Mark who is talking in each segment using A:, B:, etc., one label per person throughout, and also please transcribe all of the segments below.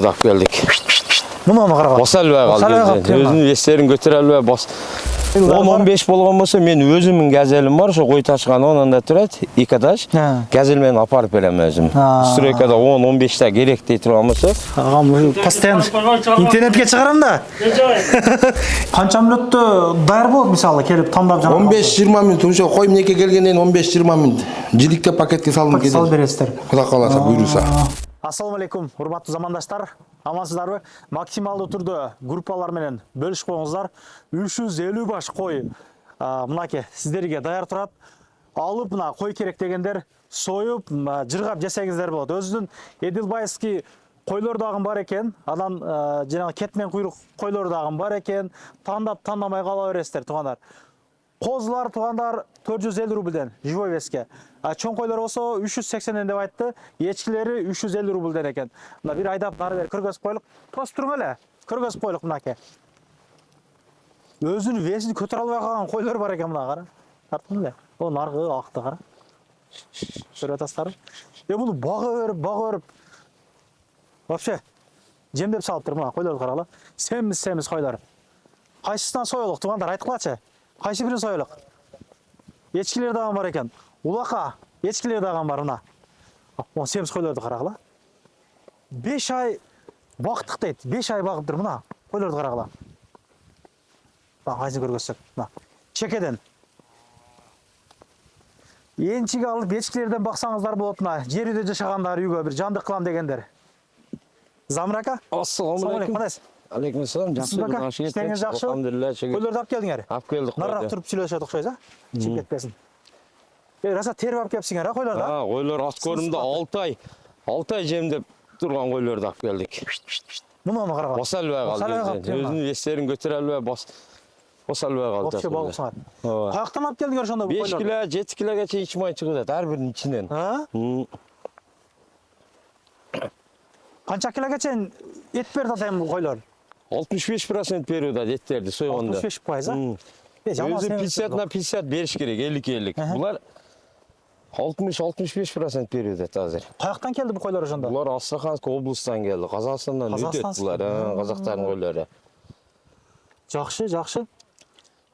A: Dap geldik.
B: Mına qarab.
A: Басалбай қалды. Өзінің естерін көтер албай бас. 10-15 болған болса, мен өзімнің газелім бар, шо қой ташқан онында тұрады, екі этаж. Газелмен апарып берем өзім. Стройкада 10-15 керек дей тұрған болса.
B: Ағам, постоянно интернетке шығарам да. Қанша минутты дайыр болды, мысалы, келіп таңдап жаңа?
C: 15-20 минут. Уже қой мінеке келгеннен 15-20 минут. Жидікте пакетке салынып кетеді.
B: Сал бересіздер.
C: Құда қаласа, бұйырса.
B: Ассалаумалейкум, урматтуу замандаштар. Амансыздарбы? Максималдуу түрдө группалар менен бөлүшүп коюңуздар. 350 баш кой мынакей сиздерге даяр турат. Алып мына кой керек дегендер союп, жыргап жесеңиздер болот. Өзүнүн Эдилбайский койлор дагы бар экен. Анан жанагы кетмен куйрук койлор дагы бар экен. Тандап тандамай кала бересиздер, туугандар. Козулар туугандар 450 рубльден живой веске. Чоң койлор болсо 380 деп айтты. Ечкилери 350 рубльден экен. Мына бир айдап нары бери кыргызып койлук. Тосуп туруң эле. Кыргызып койлук мынакей. Өзүнүн весин көтөрө албай калган койлор бар экен мына кара. Тарттың эле. О наргы акты кара. Көрүп атасыздарбы? Муну бага берип. Вообще жемдеп салыптыр мына койлорду карагыла. Семиз койлор. Кайсысынан союлук туугандар айткылачы? Кайсы бирин союлук? Ечкилер дагы бар экен. Улака ечкилер дагы бар мына. О, семиз койлорду карагыла. 5 ай бактык дейт. 5 ай багыптыр мына койлорду карагыла. Кайсы көргөзсөк, мына. Чекеден. Энчиге алып ечкилерден баксаңыздар болот мына. Жер үйдө жашагандар үйгө бир жандык кылам дегендер. Замрака?
A: Ассаламу алейкум. Алейкум ассалам. Жақсы
B: жакшы.
A: Алхамдулилlah.
B: Койлорду алып келдиңер?
A: Алып келдик.
B: Нарыраак туруп сүйлөшөт окшойбуз, а? Чип кетпесин. Раса теріп алып келіпсіңер, койлорду?
A: Койлор ат көрүмдө 6 ай жемдеп турган койлорду алып келдик.
B: Мунуну карагыла.
A: Басалбай калды. Өзүнүн эстерин көтөрө албай басалбай калды.
B: Вообще болупсуңар. Каяктан алып келдиңер ошондо бул
A: 5 кило, 7 килогача ичмай чыгат, ар биринин ичинен.
B: Канча килогача эт берди атайм бул койлор?
A: 65% берүүдө эттерди сойгондо.
B: 65%, а?
A: Өзү 50 на 50 бериш керек, 50-50. Булар 60-65% берүүдө азыр.
B: Каяктан келди бул койлор ошондо?
A: Булар Астраханский областан келди. Казакстандан өтөт булар, казактардын койлору.
B: Жакшы.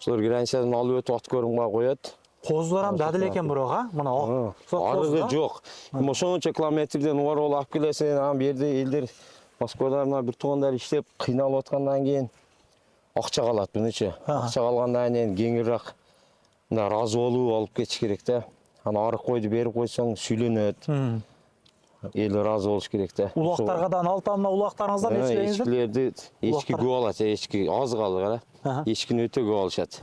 A: Ошолор границадан алып өтүп ат көрүмгө коёт.
B: Козулар ham дадил экен бирок, а? Мына
A: арыгы жок. Ошончо километрден орол алып келесиң, анан берди элдер Москвада мына бир туугандар иштеп кыйналып аткандан кийин акча калат мынычы. Акча калгандан кийин кеңирээк мына разы болуп алып кетиш керек да. Аны арык койду берип койсоң сүйлөнөт. Эл разы болуш керек да.
B: Улактаргадан алтан мына улактарыңыздан ечкилериңиздер?
A: Ечкилерди эчки көп алат, эчки аз калды кара. Эчкини өтө көп алышат.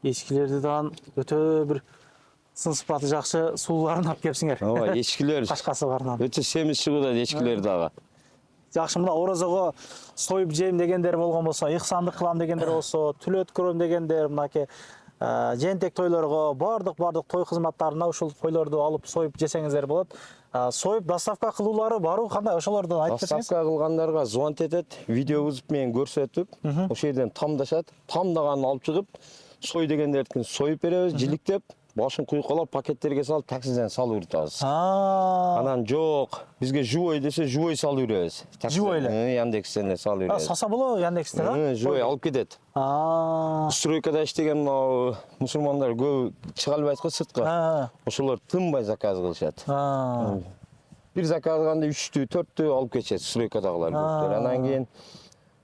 B: Ечкилерди дагы өтө бир сын сыпаты жакшы сууларын алып келипсиңер.
A: Ооба, эчкилер
B: кашкасы барынан.
A: Өтө семиз чыгат эчкилер дагы.
B: Жакшы, мына орозого союп жейм дегендер болгон болсо, ыйыксандык кылам дегендер болсо, түл өткөрөм дегендер, мынакей жентек тойлорго, бардык той кызматтарына ушул койлорду алып союп жесеңиздер болот. Союп доставка кылуулары барбы, кандай ошолорду айтып берсеңиз?
A: Доставка кылгандарга звонок этет, видео бузуп менен көрсөтүп, ошол жерден тамдашат. Тамдаганын алып чыгып, сой дегендердикин союп беребиз, жиликтеп, башын куйкалап пакеттерге салып таксиден салып үрүтөбүз. Анан жок, бизге живой десе живой салып үрөбүз.
B: Живой эле?
A: Яндекстен салып үрөбүз.
B: Саса боло Яндекстен, а?
A: Живой алып кетет. Стройкада иштеген мусулмандар көп чыга албайт го сыртка. Ошолор тынбай заказ кылышат. Бир заказ кылганда 3-түү, 4-түү алып кетет стройкадагылар. Анан кийин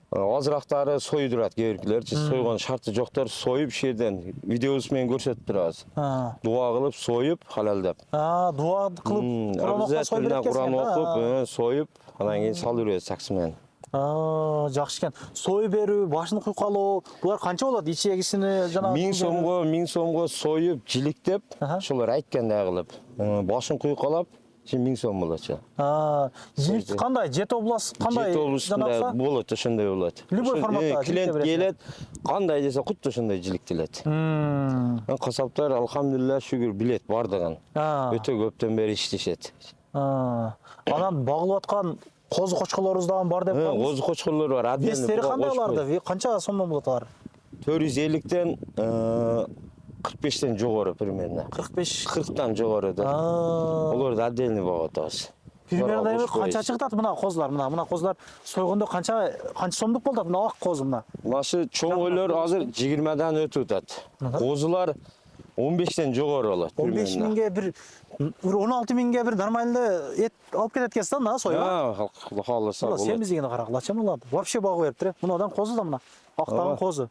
A: азырактары союдурат кээ биркилер, сойгон шарты жоктор союп шерден видеобуз менен көрсөтүп турабыз. Дуа кылып союп халалдап.
B: Дуа кылып
A: Куран окуп, союп, анан кийин салып беребиз такси менен.
B: Жакшы экен. Союп берүү, башын куйкалоо, булар канча болот? Ичегисини жана
A: 1000 сомго союп, жиликтеп, ошолор айткандай кылып, башын куйкалап, 1000 сом болот.
B: Жилик кандай? Жет область кандай?
A: Жет областында болот, ошондой болот.
B: Любой форматта
A: клиент келет, кандай десе кутта ошондой жиликтелет. Касаптар алхамдулилlah шүгүр билет бардыгын. Өтө көптөн бери иштешет.
B: Анан багылып аткан козу кочколорубуз дагы бар деп коебуз.
A: Козу кочколор бар.
B: Вестери кандай аларды? Канча сомдон болот алар?
A: 450ден 45тен жогору примерно.
B: 45
A: 40тан жогору да. Олорду отдельный багып атабыз.
B: Примерно эми канча чыгып атат мына козулар? Мына козулар сойгондо канча сомдук болот мына ак козу мына?
A: Мынашы чоң ойлор азыр 20дан өтүп атат. Козулар 15тен жогору болот.
B: 15 миңге бир 16 миңге бир нормальный эт алып кетет экенсиз да мына сойга?
A: Кудай кааласа болот.
B: Семиздигине карагылачы мына. Вообще багып бериптир. Мынадан козу да мына. Актаган козу.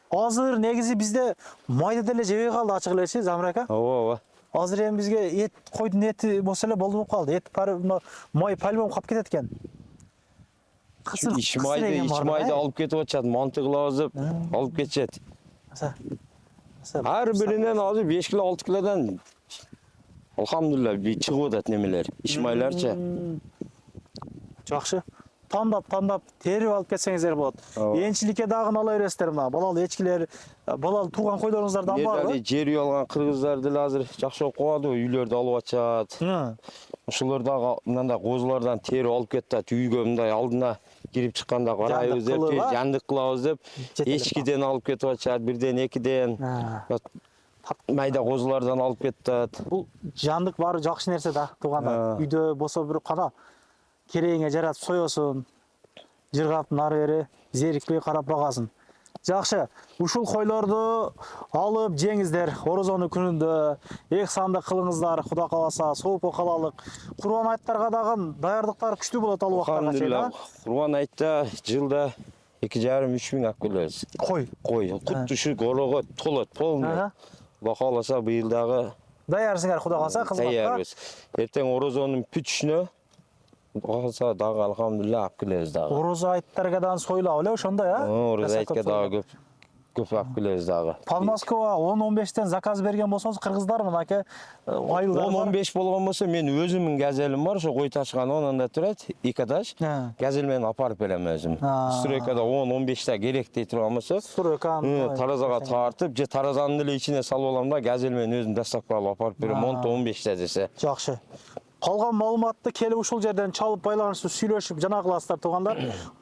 B: Азыр негизи бизде майды деле жебей калды ачык элечи Замир ака.
A: Ооба.
B: Азыр эми бизге эт койдун эти болсо эле болду болуп калды. Эт май пальмом кап кетет экен.
A: Ичмайды алып кетип атышат, мантыгылап алып кетишет. Ар биринен азыр 5 кило 6 килодан алхамдулилла чыгып атат немелер, ичмайларчы.
B: Жакшы. Тандап терип алып кетсеңиздер болот. Энчиликке дагы ала бересиздер мына. Балалы эчкилер, балалы туган койлоруңуздардан барбы?
A: Жер үй алган кыргыздар деле азыр жакшы болуп калды, үйлөрдү алып атышат. Ошолор дагы мындай козулардан терип алып кетет, үйгө мындай алдына кирип чыкканда карайбыз деп, жандык кылабыз деп, эчкиден алып кетип атышат, бирден, экиден. Майда козулардан алып кетет.
B: Бул жандык баары жакшы нерсе да, туугандар. Үйдө болсо бир кана керегиңе жаратып соёсуң, жыргап нары бери зерикпей карап багасың. Жакшы, ушул койлорду алып жеңиздер, орозонун күнүндө эк санды кылыңыздар, Кудай кааласа, соопо калалык. Курбан айттарга дагы даярдыктар күчтүү болот ал убактарга чейин.
A: Курбан айтта жылда 2,5–3 миң алып келебиз.
B: Кой,
A: кут түшүк, орого толот, полный. Кудай кааласа быйыл дагы
B: даярсыңар, Кудай кааласа, кызматка.
A: Даярбыз. Эртең орозонун бүтүшүнө Кааласа дагы алхамдулилла алып келебиз дагы.
B: Орозо айттарга дагы сойлап эле ошондой,
A: Орозо айтка дагы көп алып келебиз дагы.
B: Подмосковга 10-15тен заказ берген болсоңуз, кыргыздар мынаке айылдар
A: 10-15 болгон болсо мен өзүмдүн газелим бар, ошо кой ташкан онунда турат, 2 этаж. Газел менен апарып берем өзүм. Стройкада 10-15 керек дей турган болсо,
B: стройканы
A: таразага тартып, же таразанын деле ичине салып алам да, газел менен өзүм доставка кылып апарып берем, 10-15 десе.
B: Жакшы. Калган маалыматты келип ушул жерден чалып байланышып сүйлөшүп жана кыласыздар туугандар.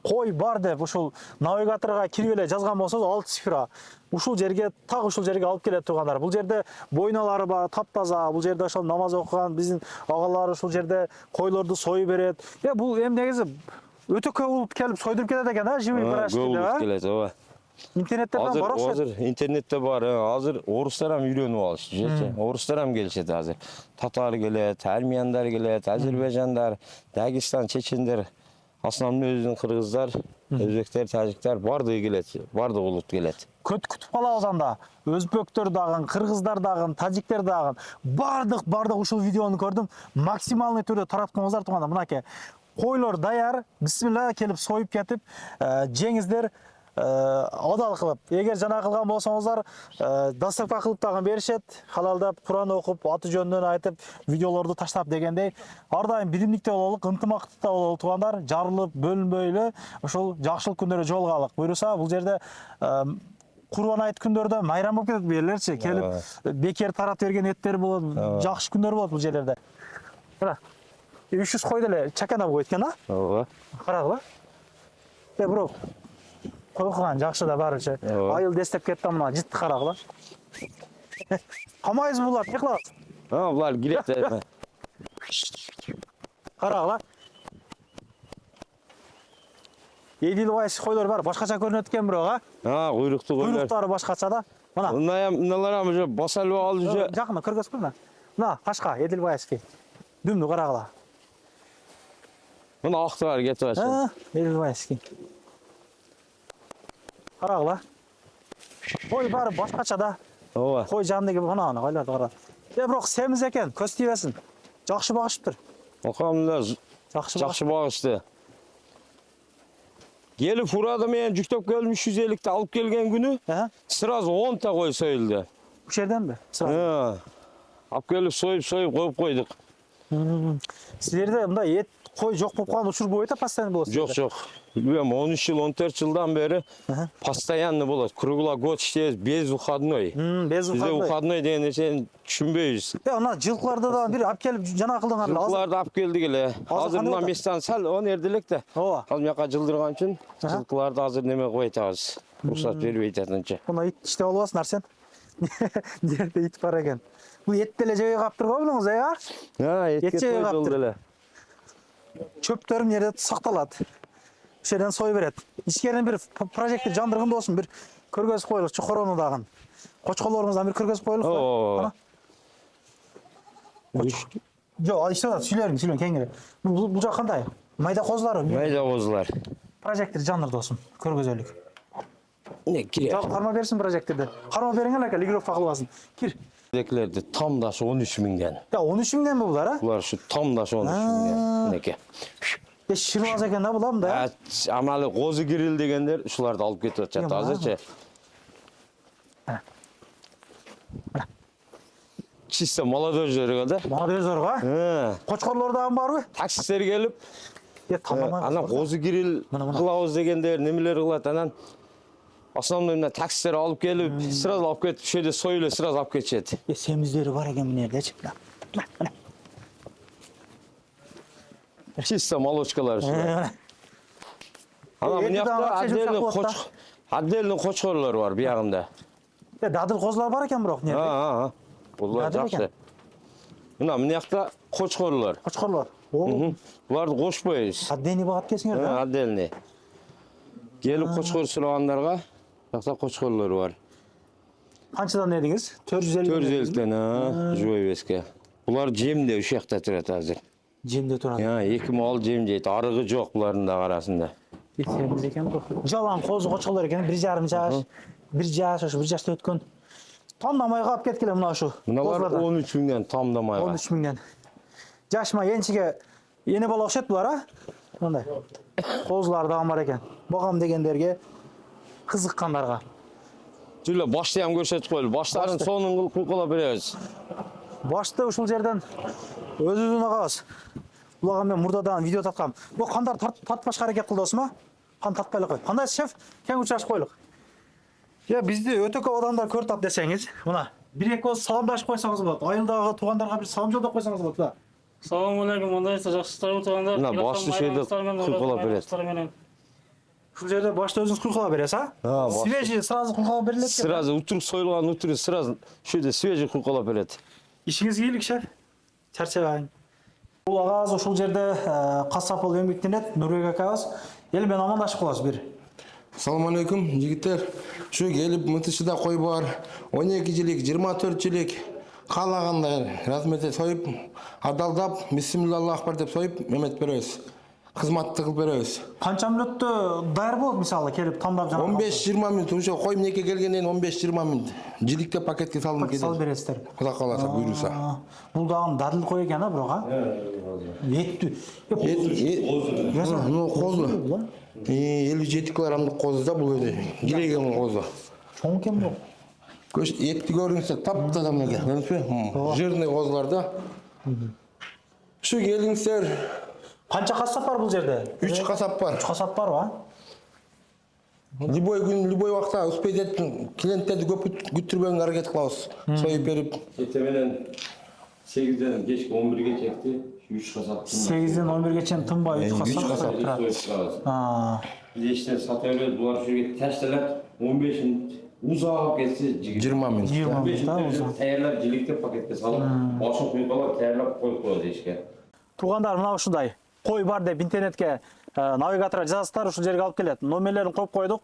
B: Кой бар деп ушул навигаторго кирип эле жазган болсоңуз 6 цифра. Ушул жерге алып келет туугандар. Бул жерде бойналары бар, таптаза. Бул жерде ошол намаз окуган биздин агалар ушул жерде койлорду союп берет. Бул эми негизи өтө көп болуп келип сойдуруп кетет экен, живый барашки деп,
A: Көп келет, ооба.
B: Интернетте бар окшойт.
A: Азыр интернетте бар. Азыр орустар ham үйрөнүп алышты. Орустар ham келишет азыр. Татар келет, армяндар келет, Азербайжандар, Дагестан, чечендер, основной өзүнүн кыргыздар, өзбектер, тажиктер бардыгы келет, бардык улут келет.
B: Күтүп калабыз анда. Өзбектер дагы, кыргыздар дагы, тажиктер дагы бардык ушул видеону көрдүм. Максималный түрдө таратканыңыздар тууганда мынакей. Койлор даяр, бисмилла келип союп кетип, жеңиздер адал кылып. Эгер жана кылган болсоңуздар, доставка кылып дагы беришет. Халалдап, Куран окуп, аты жөндөн айтып, видеолорду таштап дегендей, ар дайым биримдикте бололук, ынтымактыкта бололук туугандар. Жарылып, бөлүнбөй эле ошол жакшылык күндөрү жолугалык. Буюрса, бул жерде Курбан айт күндөрдө майрам болуп кетет бирлерчи. Келип, бекер таратып берген эттер болот, жакшы күндөр болот бул жерлерде. Мына 300 кой деле чаканап койт экен,
A: Ооба.
B: Карагыла. Бирок койгон жакшы да барычы. Айыл дестеп кетти мына житти карагыла. Камайсыз булар, не кыласыз?
A: Булар кирет.
B: Карагыла. Эдилбайс койлор бар, башкача көрүнөт экен бирок,
A: Куйруктуу койлор.
B: Куйруктары башкача да. Мына.
A: Мыналар уже басалып алып уже.
B: Жакына көргөзүп мына. Мына кашка Эдилбайский. Дүмдү карагыла.
A: Мына актылар кетип атышат.
B: Эдилбайский. Карагыла. Кой бар башкача да.
A: Ооба.
B: Кой жандыгы мына койлорду кара. Бирок семиз экен, көз тийбесин. Жакшы багышыптыр.
A: Алхамдулилла. Жакшы багышты. Келип фурада менен жүктөп келдим 350 та алып келген күнү, сразу 10 та кой союлду.
B: Бу жерденби? Сразу.
A: Алып келип союп коюп койдук.
B: Силерде мындай эт кой жок болуп калган учур болбойт постоянно болот?
A: Жок. Билбейм, 13 жыл, 14 жылдан бери постоянно болот. Круглогодь иштейбиз, без выходной.
B: Без
A: Бизде выходной деген нерсени түшүнбөйбүз.
B: Ана жылкыларды да бир алып келип жана кылдыңар.
A: Жылкыларды алып келдик эле. Азыр мына местен сал он эрделек да.
B: Ооба.
A: Ал мияка жылдырган үчүн жылкыларды азыр неме коюп атабыз. Уруксат бербейт атынча.
B: Мына ит иштеп албасын Арсен. Жерде ит бар экен. Бул эт деле жебей калыптыр го булуңуз,
A: Этке
B: Ет жебей
A: той жолду
B: калыптыр.
A: эле.
B: Чөптөр мына жерде сакталат. Ошол жерден сой берет. Ичкериден бир прожектор жандырган болсун, бир көргөзүп коелучу корону дагы. Кочколорубуздан бир көргөзүп коелук. Жок, иштеп сүйлөрүң кеңири. Бул жак кандай? Майда козулар.
A: Майда козулар.
B: Прожектор жандыр досум, көргөзөлүк.
A: Не кире?
B: Жак карма берсин прожекторду. Карма бериңер ака, лигровка кылбасын. Кир.
A: Декилерди тамдашы 13 миңден.
B: 13 миңден булар, а?
A: Булар ушу тамдашы 13 миңден. Неке.
B: Шырбаз экен да булам да.
A: Амалы козу кирил дегендер ушуларды алып кетип атышат азырчы. Чисто молодежьлерге да.
B: Молодежьлерге? Кочкорлор дагы барбы?
A: Таксисттер келип,
B: тандамай.
A: анан козу кирил кылабыз дегендер немелер кылат, анан основной мына таксисттер алып келип, сразу алып кетип, ошол жерде союлуп сразу алып кетишет.
B: Семиздери бар экен мына жердечи.
A: Чисто молочкалар ушулар. Анан мына жакта отдельный кочкорлор бар биягында.
B: Дадыл козулар бар экен бирок мына.
A: Булар жакшы. Мына жакта кочкорлор.
B: Кочкорлор.
A: Буларды кошпойбуз.
B: Отдельный багат кесиңер да.
A: Отдельный. Келип кочкор сурагандарга жакта кочкорлор бар.
B: Канчадан дедиңиз?
A: 450ден, живой веске. Булар жемде ушул жакта турат азыр.
B: Жемде турат.
A: 2 мал жем жейт, арыгы жок булардын да арасында.
B: Семиз экен бу. Жалаң козу кочкорлор экен, 1,5 жаш, 1 жаш, ошо 1 жашта өткөн. Тандамай калып кеткиле мына ушу.
A: Мыналар 13 миңден тандамайга.
B: 13 миңден. Жашма енчиге эне бала окшот булар, а? Мындай. Козулар дагы бар экен. Багам дегендерге кызыккандарга.
A: Жүлө башты ham көрсөтүп коелу. Баштарын сонун кылып беребиз.
B: Башты ушул жерден өзүбүздүн агабыз. Булаган мен мурдадан видео таткам. Бу кандар тартпашка аракет кылды осума? Кан тартпай эле коет. Кандай шеф? Кең учурашып коелук. Бизди өтө көп адамдар көрүп атат десеңиз, мына 1-2 кыз саламдашып койсоңуз болот. Айылдагы туугандарга бир салам жолдоп койсоңуз болот да.
D: Салам алейкум, мындайсыздар, жакшысыздарбы туугандар?
A: Мына башты шейде куйкулап берет.
B: Ушул жерде башты өзүңүз куйкулап бересиз, а? Свежий сразу куйкулап берилет.
A: Сразу утурук союлган утурук сразу ушул жерде свежий куйкулап берет.
B: Ишиңиз ийгилик, шеф. Чарчабаң. Бул агабыз ушул жерде касап болуп эмгектенет, Нурбек акабыз. Эл менен амандашып калабыз бир.
C: Assalomu alaykum jigitlar. Shu kelib mutishida qo'y bor. 12 jilik, 24 jilik қалағандай разметте союп, адалдап, бисмиллаху акбар деп союп, эмет беребиз. Кызматты кылып беребиз.
B: Канча мүнөттө даяр болот мисалы келип тандап жана
C: 15-20 мүнөт. Ошо қой мінекке келгенден 15-20 мүнөт. Жидикте пакетке салынып кетет.
B: салып бересиздер.
C: Кудай кааласа, буйруса.
B: Бул дагы дадыл кой экен, а бирок, а? Эттүү.
C: Ну, козу. 57 килограммдык козу да бул өйдө. Жилеген козу.
B: Чоң экен бул.
C: Көш етті көріңіздер, таптадам неге. Жирный козулар да. Шу келіңіздер.
B: Канча касап бар бул жерде?
C: 3 касап бар.
B: 3 касап бар ба?
C: Любой күн, любой вакытта успеть этип, клиенттерди көп күттүрбөгөнгө аракет кылабыз. Союп берип.
A: Кече менен 8ден кечки 11ге чекти 3 касап.
B: 8ден 11ге чейин тынбай 3 касап турат.
A: Биз иштен сата беребиз, булар ушерге ташталат. 15 узап кетсе
C: 20 мүнөт.
B: 20 мүнөт.
A: Таярлап жиликте пакетке салып, башын куйкалап таярлап коюп коебуз ишке.
B: Туугандар, мына ушундай кой бар деп интернетке навигаторго жазасыздар, ушул жерге алып келет. Номерлерин коюп койдук.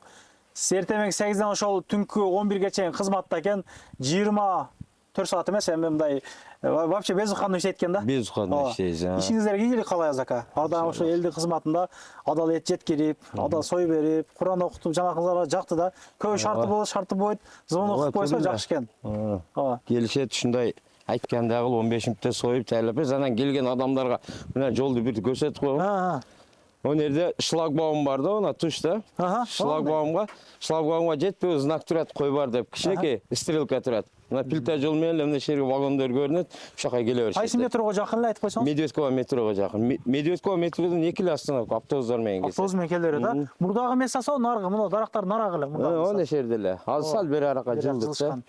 B: Эртең 8ден ошол түнкү 11ге чейин кызматта экен. 24 саат эмес, эми мындай вообще безуккандуу иштейт экен да.
A: Безуккандуу иштейбиз.
B: Ишиңиздерге ийгилик каалайбыз ака. Ар дайым ошо элдин кызматында адал эт жеткирип, адал сой берип, Куран окутуп, жанакыңыздарга жакты да. Көп шарты болот, шарты болбойт. Звонок кылып койсо жакшы экен.
A: Келишет ушундай айткандагы 15 мүнөттө союп таярлап беребиз. Анан келген адамдарга мына жолду бир көрсөтүп койгом. О жерде шлагбаум бар да, ана тушта. Шлагбаумга жетпей знак турат, кой бар деп. Кичинекей стрелка турат. Мына пилта жол менен мына жерге вагондор көрүнөт. Ушака келе беришет.
B: Кайсы метрого жакын эле айтып койсоңуз?
A: Медведково метрого жакын. Медведково метродон 2 остановка автобустар менен келет.
B: Автобус менен келе берет, да? Мурдагы место сол наргы, мына дарактар нарагы эле.
A: Оне жерде эле. Ал сал бери арака жылдык да.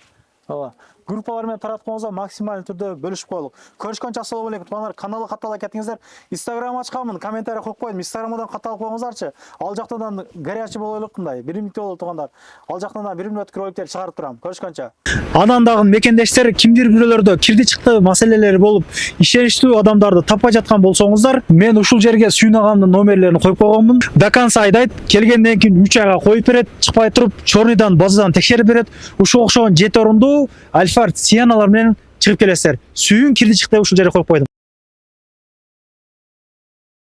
B: ооба группалар менен таратканыбызга максималдуу түрдө бөлүшүп коелук. Көрүшкөнчө ассалам алейкум туугандар. Каналга катталып кетиңиздер. Инстаграм ачканмын, комментарий коюп койдум. Инстаграмдан катталып коюңуздарчы. Ал жактан горячий болойлук мындай. Биримдикте болот туугандар. Ал жактан биримдик өткөр роликтер чыгарып турам. Көрүшкөнчө. Анан дагы мекендештер кимдир бирөөлөрдө кирди чыкты маселелери болуп, ишеничтүү адамдарды таппай жаткан болсоңуздар, мен ушул жерге сүйнагамдын номерлерин коюп койгонмун. До конца айдайт. Келгенден кийин 3 айга коюп берет. Чыкпай туруп, чорныйдан базадан текшерип берет. Ушул окшогон 7 орундуу Альфард Сианалар менен чыгып келесиздер. Сүйүн кирди чыкты ушул жерге коюп койдум.